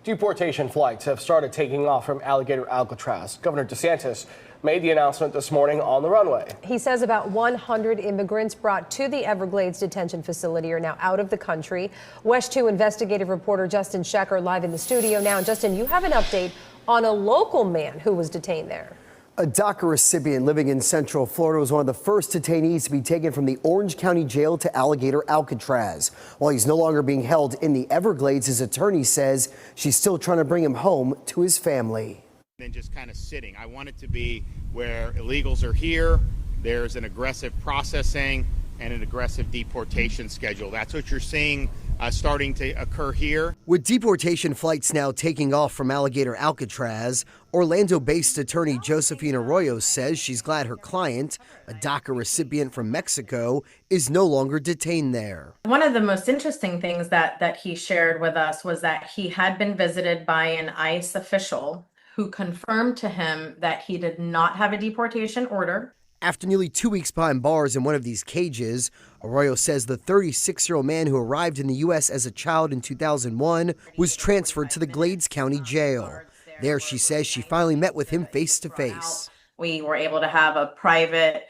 Deportation flights have started taking off from Alligator Alcatraz. Governor DeSantis made the announcement this morning on the runway. He says about 100 immigrants brought to the Everglades detention facility are now out of the country. WESH 2 investigative reporter Justin Shecker live in the studio now. Justin, you have an update on a local man who was detained there. A DACA recipient living in Central Florida was one of the first detainees to be taken from the Orange County Jail to Alligator Alcatraz. While he's no longer being held in the Everglades, his attorney says she's still trying to bring him home to his family. Than just kind of sitting. I want it to be where illegals are here, there's an aggressive processing and an aggressive deportation schedule. That's what you're seeing starting to occur here. With deportation flights now taking off from Alligator Alcatraz, Orlando-based attorney Josephine Arroyo says she's glad her client, a DACA recipient from Mexico, is no longer detained there. One of the most interesting things that he shared with us was that he had been visited by an ICE official who confirmed to him that he did not have a deportation order. After nearly 2 weeks behind bars in one of these cages, Arroyo says the 36-year-old man who arrived in the U.S. as a child in 2001 was transferred to the Glades County Jail. There, she says she finally met with him face to face. We were able to have a private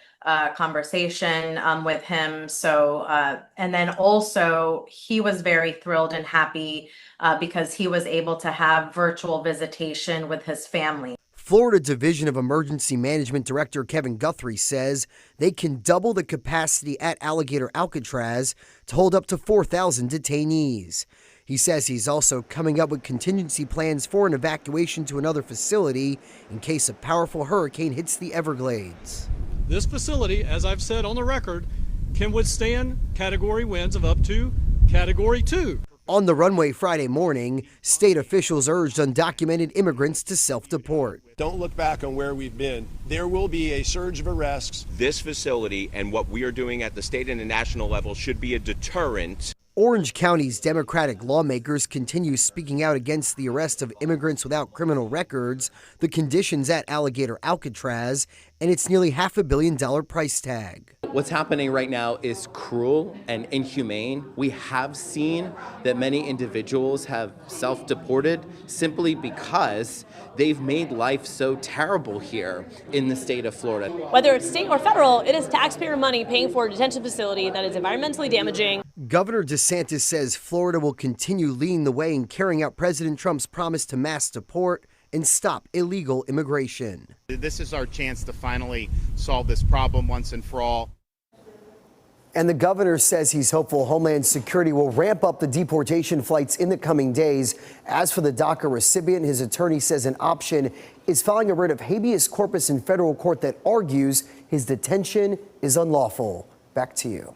conversation with him. And then also he was very thrilled and happy because he was able to have virtual visitation with his family. Florida Division of Emergency Management Director Kevin Guthrie says they can double the capacity at Alligator Alcatraz to hold up to 4,000 detainees. He says he's also coming up with contingency plans for an evacuation to another facility in case a powerful hurricane hits the Everglades. This facility, as I've said on the record, can withstand category winds of up to Category 2. On the runway Friday morning, state officials urged undocumented immigrants to self-deport. Don't look back on where we've been. There will be a surge of arrests. This facility and what we are doing at the state and the national level should be a deterrent. Orange County's Democratic lawmakers continue speaking out against the arrest of immigrants without criminal records, the conditions at Alligator Alcatraz, and its nearly $500 million price tag. What's happening right now is cruel and inhumane. We have seen that many individuals have self-deported simply because they've made life so terrible here in the state of Florida. Whether it's state or federal, it is taxpayer money paying for a detention facility that is environmentally damaging. Governor DeSantis says Florida will continue leading the way in carrying out President Trump's promise to mass deport and stop illegal immigration. This is our chance to finally solve this problem once and for all. And the governor says he's hopeful Homeland Security will ramp up the deportation flights in the coming days. As for the DACA recipient, his attorney says an option is filing a writ of habeas corpus in federal court that argues his detention is unlawful. Back to you.